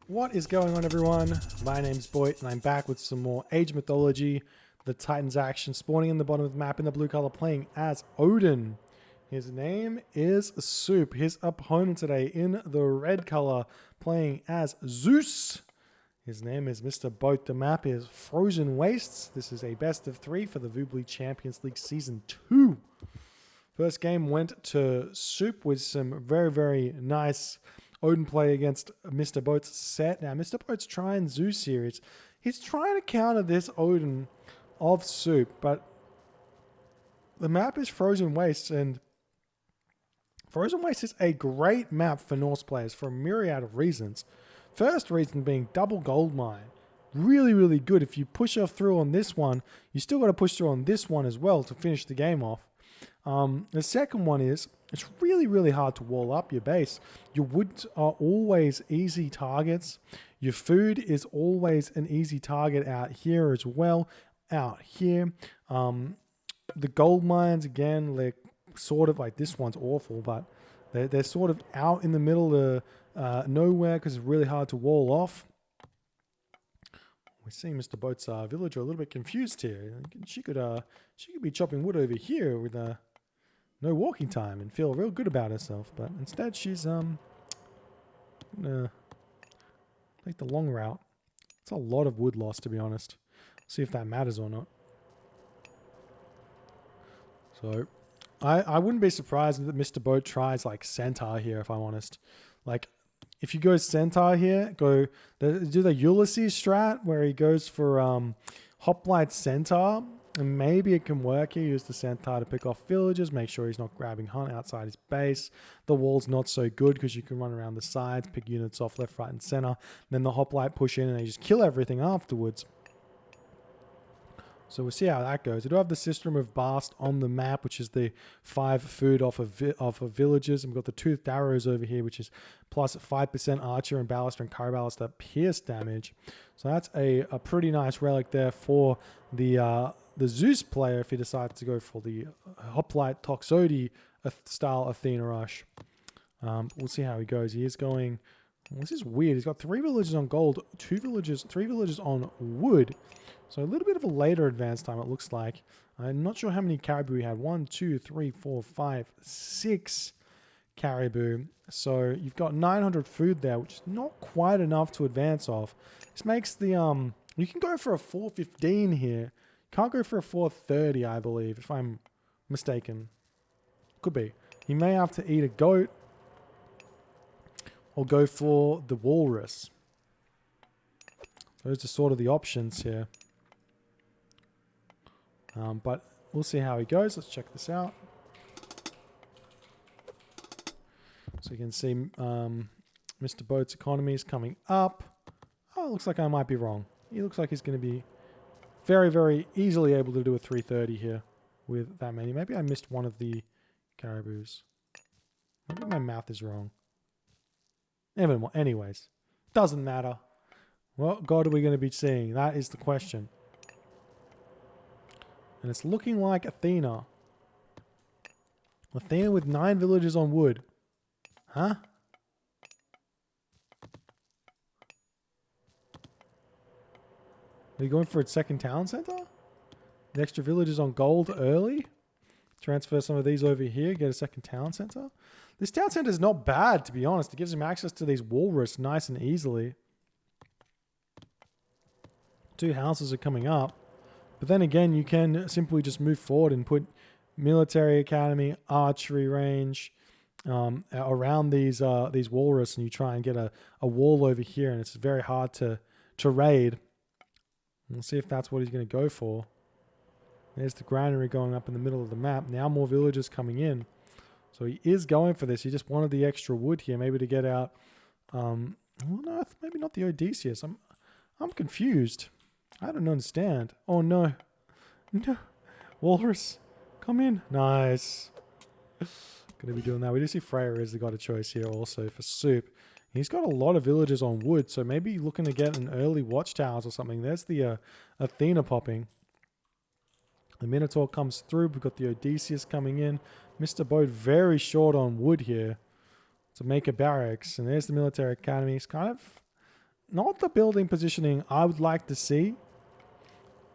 What is going on, everyone? My name's Boyd, and I'm back with some more Age Mythology. The Titans action spawning in the bottom of the map in the blue color, playing as Odin. His name is Suppe. His opponent today in the red color, playing as Zeus. His name is Mrboat. The map is Frozen Wastes. This is a best of 3 for the Voobly Champions League Season 2. First game went to Suppe with some very nice Odin play against Mrboat's set. Now, Mrboat's trying Zeus here. He's trying to counter this Odin of Suppe, but the map is Frozen Wastes, and Frozen Wastes is a great map for Norse players for a myriad of reasons. First reason being double gold mine. Really good. If you push off through on this one, you still got to push through on this one as well to finish the game off. The second one is it's really hard to wall up your base. Your woods are always easy targets. Your food is always an easy target out here as well. Out here. The gold mines, again, they're sort of like, this one's awful, but they're sort of out in the middle of nowhere because it's really hard to wall off. We're seeing Mrboat's villager a little bit confused here. She could be chopping wood over here with no walking time and feel real good about herself, but instead she's gonna take the long route. It's a lot of wood loss, to be honest. See if that matters or not. So I wouldn't be surprised that Mrboat tries like Centaur here, if I'm honest. Like, if you go Centaur here, do the Ulysses strat where he goes for Hoplite Centaur, and maybe it can work here. Use the Centaur to pick off villagers, make sure he's not grabbing Hunt outside his base. The wall's not so good because you can run around the sides, pick units off left, right, and center. Then the Hoplite push in and they just kill everything afterwards. So we'll see how that goes. We do have the system of Bast on the map, which is the 5 food off of villagers. And we've got the Toothed Arrows over here, which is plus 5% Archer and Ballaster and Curry Ballaster pierce damage. So that's a pretty nice relic there for the Zeus player if he decides to go for the Hoplite Toxotes style Athena Rush. We'll see how he goes. He is going... Well, this is weird. He's got 3 villagers on gold, 3 villagers on wood. So a little bit of a later advance time, it looks like. I'm not sure how many caribou he had. 1, 2, 3, 4, 5, 6 caribou. So you've got 900 food there, which is not quite enough to advance off. This makes the... You can go for a 415 here. Can't go for a 430, I believe, if I'm mistaken. Could be. He may have to eat a goat or go for the walrus. Those are sort of the options here. But we'll see how he goes. Let's check this out. So you can see Mrboat's economy is coming up. Oh, it looks like I might be wrong. He looks like he's going to be very easily able to do a 330 here with that many. Maybe I missed one of the caribous. Maybe my math is wrong. Anyways, doesn't matter. What god are we going to be seeing? That is the question. And it's looking like Athena. Athena with 9 villagers on wood. Huh? Are you going for its second town center? The extra villagers on gold early? Transfer some of these over here, get a second town center. This town center is not bad, to be honest. It gives him access to these walrus nice and easily. 2 houses are coming up. But then again, you can simply just move forward and put military academy, archery range around these walrus, and you try and get a wall over here, and it's very hard to raid. We'll see if that's what he's going to go for. There's the granary going up in the middle of the map. Now more villagers coming in. So he is going for this. He just wanted the extra wood here, maybe to get out. Well, no, maybe not the Odysseus. I'm confused. I don't understand. Oh no, no, walrus, come in. Nice. Gonna be doing that. We do see Freya is the god of choice here also for Suppe. He's got a lot of villagers on wood, so maybe looking to get an early watchtowers or something. There's the Athena popping. The Minotaur comes through. We've got the Odysseus coming in. Mrboat very short on wood here to make a barracks. And there's the military academy. It's kind of not the building positioning I would like to see.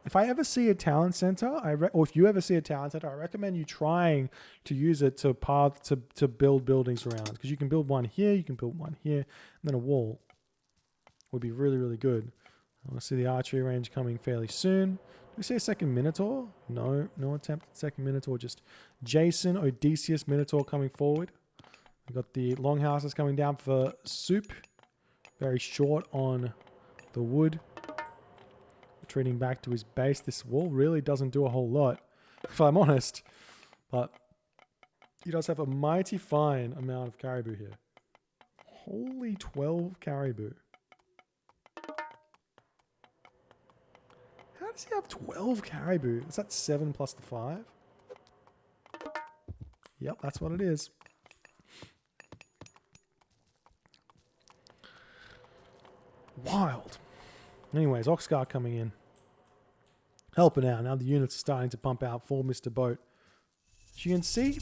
If I ever see a talent center, or if you ever see a talent center, I recommend you trying to use it to build buildings around. Because you can build one here, you can build one here, and then a wall would be really, really good. I want to see the archery range coming fairly soon. Do we see a second Minotaur? No attempt at second Minotaur. Just Jason, Odysseus, Minotaur coming forward. We've got the longhouses coming down for Soup. Very short on the wood. Retreating back to his base. This wall really doesn't do a whole lot, if I'm honest. But he does have a mighty fine amount of caribou here. Holy 12 caribou. How does he have 12 caribou? Is that 7 plus the 5? Yep, that's what it is. Wild. Anyways, Oxcar coming in. Helping out. Now the units are starting to pump out for Mr. Boat. As you can see,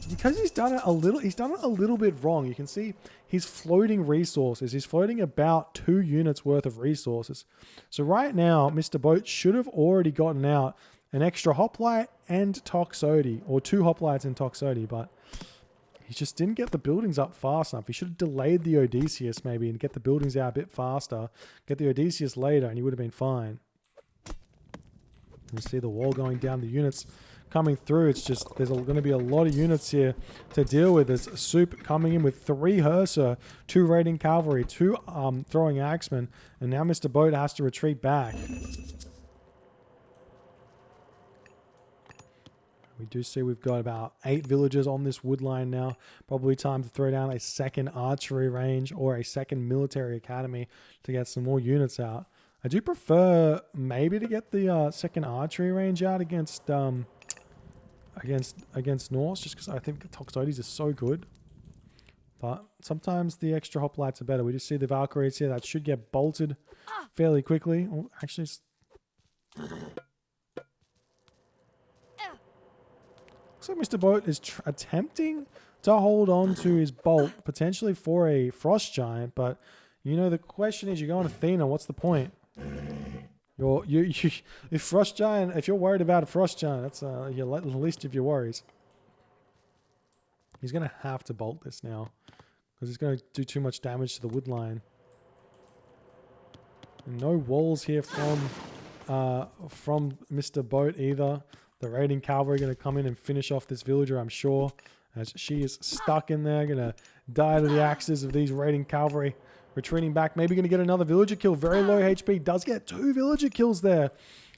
because he's done it a little bit wrong. You can see he's floating resources. He's floating about 2 units worth of resources. So right now, Mr. Boat should have already gotten out an extra hoplite and Toxote, or 2 hoplites and Toxote, but he just didn't get the buildings up fast enough. He should have delayed the Odysseus maybe and get the buildings out a bit faster. Get the Odysseus later and he would have been fine. You see the wall going down, the units coming through. It's just, there's going to be a lot of units here to deal with. There's Soup coming in with 3 Hersa, 2 raiding cavalry, 2 throwing axemen, and now Mr. Boat has to retreat back. We do see we've got about 8 villagers on this wood line now. Probably time to throw down a second archery range or a second military academy to get some more units out. I do prefer maybe to get the second archery range out against Norse, just because I think the Toxotes are so good. But sometimes the extra hoplites are better. We just see the Valkyries here that should get bolted fairly quickly. Oh, actually, looks like Mr. Boat is attempting to hold on to his bolt, potentially for a Frost Giant, but you know the question is, you're going Athena, what's the point? If Frost Giant, if you're worried about a Frost Giant, that's the least of your worries. He's going to have to bolt this now, because he's going to do too much damage to the wood line. And no walls here from Mr. Boat either. The raiding cavalry are going to come in and finish off this villager, I'm sure, as she is stuck in there, going to die to the axes of these raiding cavalry. Retreating back, maybe going to get another villager kill. Very low HP, does get 2 villager kills there.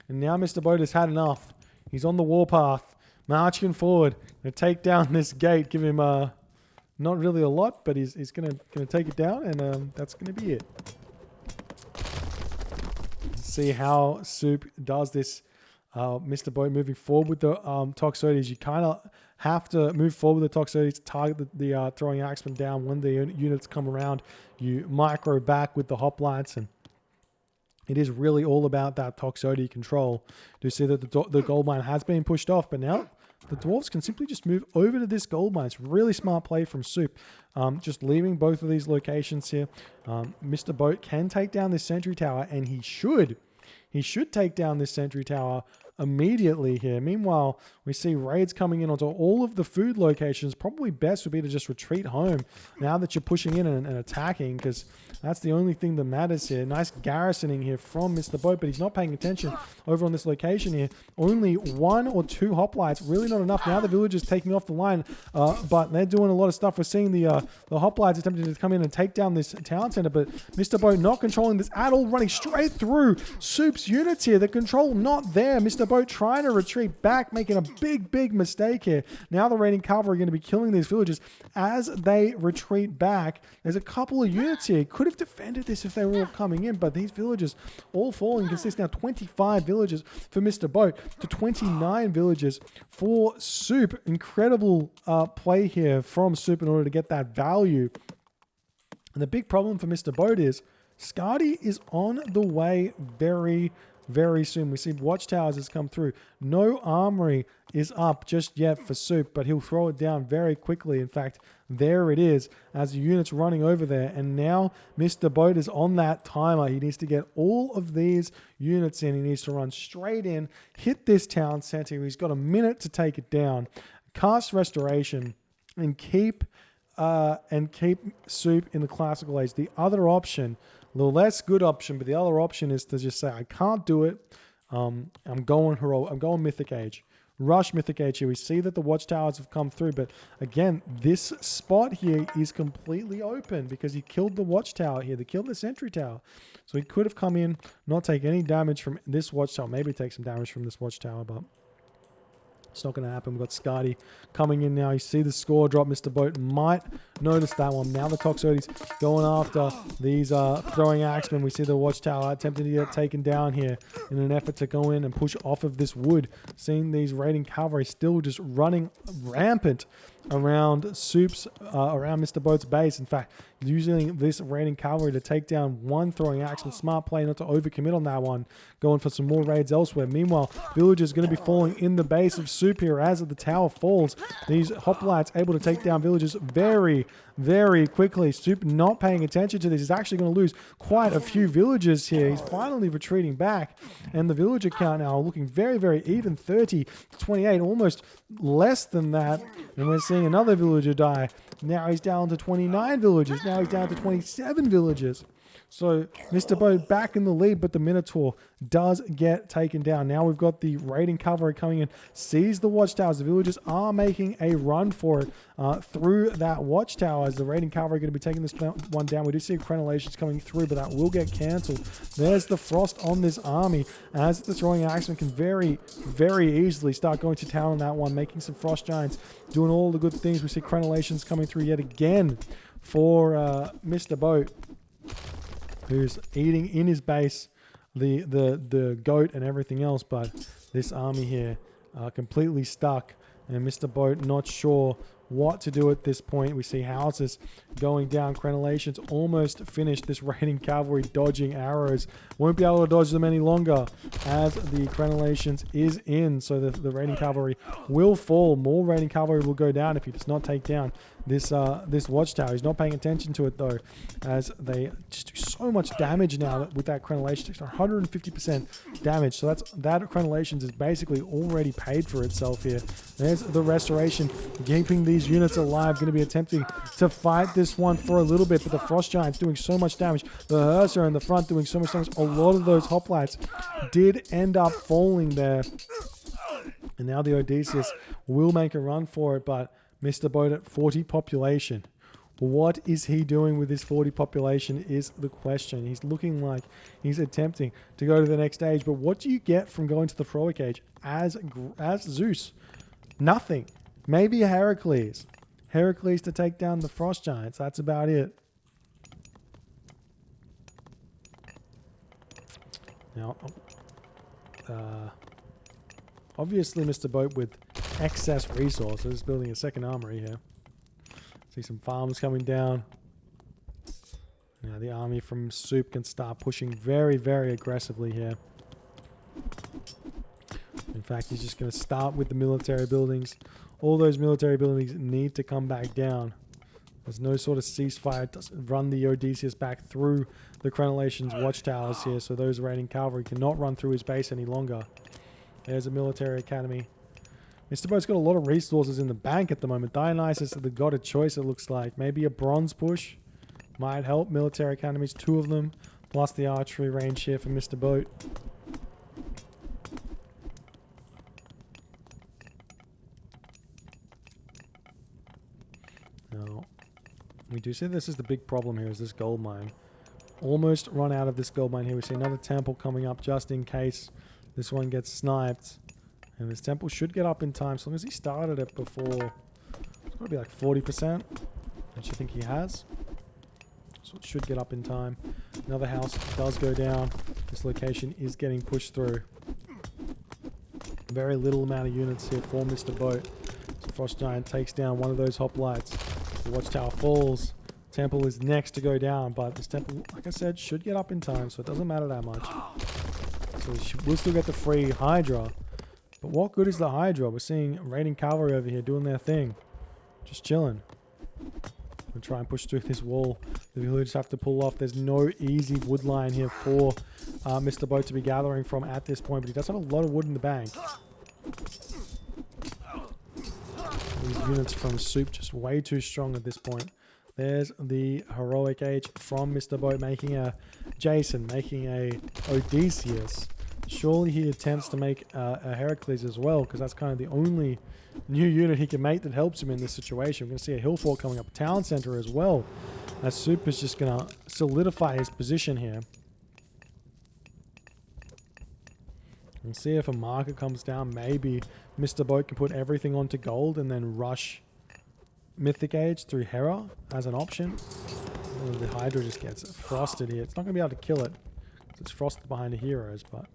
And now Mr. Boat has had enough. He's on the warpath, marching forward. Going to take down this gate, give him not really a lot, but he's going to take it down, and that's going to be it. See how Soup does this. Mr. Boat moving forward with the Toxotes. You kind of have to move forward with the Toxotes to target the throwing axemen down. When the units come around, you micro back with the hoplites, and it is really all about that Toxote control. You see that the gold mine has been pushed off, but now the dwarves can simply just move over to this gold mine. It's really smart play from Soup. Just leaving both of these locations here. Mr. Boat can take down this sentry tower, and he should. He should take down this sentry tower immediately here. Meanwhile, we see raids coming in onto all of the food locations. Probably best would be to just retreat home now that you're pushing in and attacking, because that's the only thing that matters here. Nice garrisoning here from Mr. Boat, but he's not paying attention over on this location here. Only 1 or 2 hoplites, really not enough. Now the villagers taking off the line, but they're doing a lot of stuff. We're seeing the hoplites attempting to come in and take down this town center, but Mr. Boat not controlling this at all, running straight through Soup's units here. The control not there. Mr. Boat trying to retreat back, making a big mistake here. Now the raiding cavalry are going to be killing these villagers as they retreat back. There's a couple of units here. Could have defended this if they were all coming in, but these villagers all falling. You can see it's now 25 villagers for Mr. Boat to 29 villagers for Soup. Incredible play here from Soup in order to get that value. And the big problem for Mr. Boat is Skadi is on the way very very soon. We see watchtowers has come through. No armory is up just yet for Soup, but he'll throw it down very quickly. In fact, there it is as the unit's running over there. And now Mr. Boat is on that timer. He needs to get all of these units in. He needs to run straight in, hit this town center. He's got a minute to take it down. Cast Restoration and keep Soup in the classical age. The other option, the less good option, but the other option is to just say, I can't do it. I'm going heroic. I'm going Mythic Age. Rush Mythic Age here. We see that the watchtowers have come through, but again, this spot here is completely open because he killed the watchtower here. They killed the sentry tower. So he could have come in, not take any damage from this watchtower. Maybe take some damage from this watchtower, but it's not going to happen. We've got Scardy coming in now. You see the score drop. Mr. Boat might notice that one. Now the Toxotes going after these throwing axemen. We see the watchtower attempting to get taken down here in an effort to go in and push off of this wood. Seeing these raiding cavalry still just running rampant around around Mr. Boat's base. In fact, using this raiding cavalry to take down one throwing axeman. Smart play not to overcommit on that one. Going for some more raids elsewhere. Meanwhile, villagers going to be falling in the base of Soup here as the tower falls. These hoplites able to take down villagers very, very quickly. Soup not paying attention to this. He's actually going to lose quite a few villagers here. He's finally retreating back. And the villager count now looking very, very even. 30 to 28, almost less than that. And we're seeing another villager die. Now he's down to 29 villagers. Now he's down to 27 villagers. So Mr. Boat back in the lead, but the Minotaur does get taken down. Now we've got the raiding cavalry coming in, sees the watchtowers. The villagers are making a run for it through that watchtower as the raiding cavalry are going to be taking this one down. We do see crenellations coming through, but that will get cancelled. There's the frost on this army as the throwing axeman can very, very easily start going to town on that one, making some frost giants, doing all the good things. We see crenellations coming through yet again for Mr. Boat, who's eating in his base the goat and everything else, but this army here completely stuck, and Mr. Boat not sure what to do at this point. We see houses going down. Crenellations almost finished. This raiding cavalry dodging arrows. Won't be able to dodge them any longer as the crenellations is in. So the raiding cavalry will fall. More raiding cavalry will go down if he does not take down this watchtower. He's not paying attention to it though, as they just do so much damage now with that crenellation. 150% damage. So that crenellations is basically already paid for itself here. There's the restoration, keeping these units alive. Going to be attempting to fight this one for a little bit, but the frost giants doing so much damage. The Herser in the front doing so much damage. A lot of those hoplites did end up falling there, and now the Odysseus will make a run for it, but Mr. Boat at 40 population. What is he doing with this 40 population is the question. He's looking like he's attempting to go to the next stage, but what do you get from going to the heroic age as Zeus? Nothing. Maybe a Heracles. Heracles to take down the frost giants. That's about it. Now, obviously Mr. Boat with excess resources, building a second armory here. See some farms coming down. Now the army from Soup can start pushing very, very aggressively here. In fact, he's just going to start with the military buildings. All those military buildings need to come back down. There's no sort of ceasefire. It doesn't run the Odysseus back through the crenellations watchtowers here, so those raiding cavalry cannot run through his base any longer. There's a military academy. Mr. Boat's got a lot of resources in the bank at the moment. Dionysus, the god of choice, it looks like. Maybe a bronze push might help. Military academies, 2 of them, plus the archery range here for Mr. Boat. Now, we do see this is the big problem here, is this gold mine. Almost run out of this gold mine here. We see another temple coming up just in case this one gets sniped. And this temple should get up in time, so long as he started it before. It's got to be like 40%, which I think he has. So it should get up in time. Another house does go down. This location is getting pushed through. Very little amount of units here for Mr. Boat. So Frost Giant takes down one of those hoplites. The watchtower falls. Temple is next to go down, but this temple, like I said, should get up in time, so it doesn't matter that much. So we'll still get the free Hydra. But what good is the Hydra? We're seeing raiding cavalry over here doing their thing. Just chilling. We'll try and push through this wall. The villagers have to pull off. There's no easy wood line here for Mrboat to be gathering from at this point. But he does have a lot of wood in the bank. These units from Soup just way too strong at this point. There's the heroic age from Mrboat making a Jason, making a Odysseus. Surely he attempts to make a Heracles as well, because that's kind of the only new unit he can make that helps him in this situation. We're going to see a hill fort coming up, town center as well, as Soup is just going to solidify his position here. We'll see if a marker comes down. Maybe Mrboat can put everything onto gold and then rush Mythic Age through Hera as an option. Oh, the Hydra just gets frosted here. It's not going to be able to kill it. It's frosted behind the heroes, but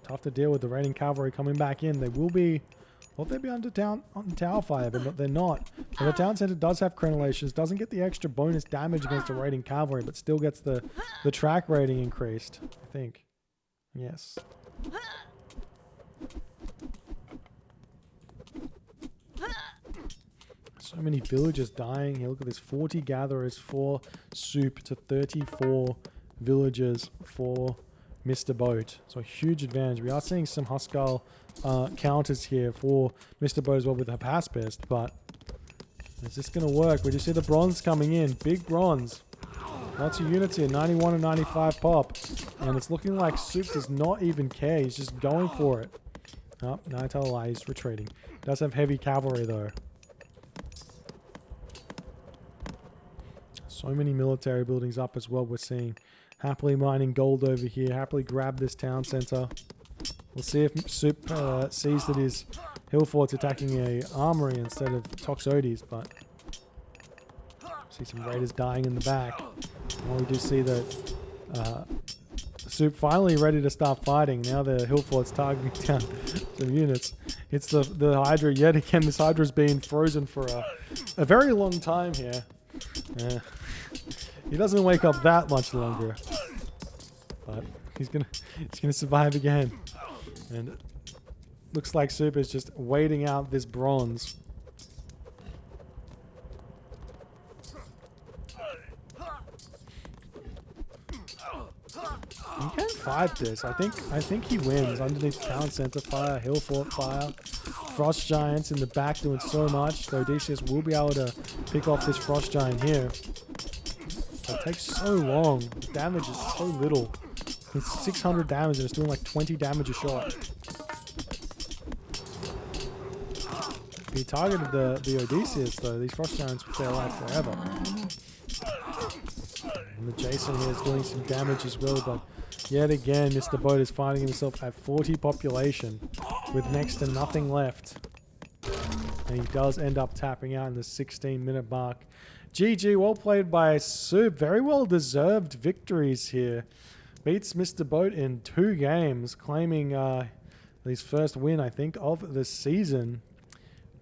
tough to deal with the raiding cavalry coming back in. They will be, thought they'd be on tower fire, but they're not. So the town center does have crenellations, doesn't get the extra bonus damage against the raiding cavalry, but still gets the track rating increased, I think. Yes. So many villagers dying here. Look at this, 40 gatherers for Soup to 34 villagers for Mrboat. So a huge advantage. We are seeing some Huskarl counters here for Mrboat as well with her Paspist, but is this going to work? We just see the bronze coming in. Big bronze. Lots of units here, 91 and 95 pop. And it's looking like Soup does not even care. He's just going for it. Oh, no, I tell a lie. He's retreating. Does have heavy cavalry though. So many military buildings up as well. We're seeing happily mining gold over here. Happily grab this town center. We'll see if Soup sees that his hill fort's attacking a armory instead of Toxotes, but see some raiders dying in the back. Well, we do see that Soup finally ready to start fighting. Now the hill fort's targeting down some units. It's the Hydra yet again. This Hydra's been frozen for a very long time here. He doesn't wake up that much longer, but he's gonna survive again. And it looks like Soup is just waiting out this bronze. He can fight this. I think he wins. Underneath town center fire, hill fort fire, frost giants in the back doing so much. So Odysseus will be able to pick off this frost giant here. It takes so long. The damage is so little. It's 600 damage and it's doing like 20 damage a shot. If he targeted the Odysseus though, these frost giants would stay alive forever. And the Jason here is doing some damage as well, but yet again Mrboat is finding himself at 40 population with next to nothing left. And he does end up tapping out in the 16-minute mark. GG, well played by Soup. Very well deserved victories here. Beats Mrboat in 2 games, claiming his first win, I think, of the season.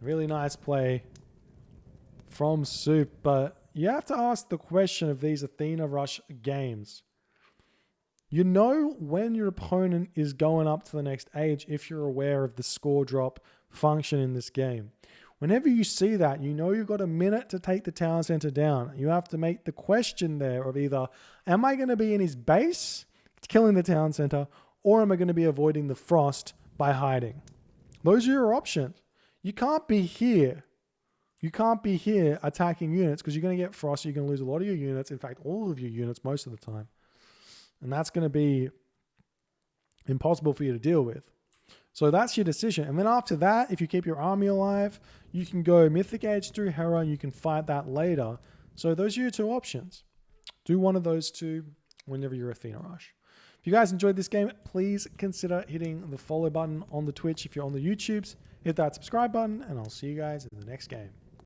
Really nice play from Soup, but you have to ask the question of these Athena Rush games. You know when your opponent is going up to the next age if you're aware of the score drop function in this game. Whenever you see that, you know you've got a minute to take the town center down. You have to make the question there of either, am I going to be in his base, killing the town center, or am I going to be avoiding the frost by hiding? Those are your options. You can't be here. You can't be here attacking units because you're going to get frost. You're going to lose a lot of your units. In fact, all of your units most of the time. And that's going to be impossible for you to deal with. So that's your decision. And then after that, if you keep your army alive, you can go Mythic Age through Hera and you can fight that later. So those are your 2 options. Do one of those 2 whenever you're Athena Rush. If you guys enjoyed this game, please consider hitting the follow button on the Twitch. If you're on the YouTubes, hit that subscribe button and I'll see you guys in the next game.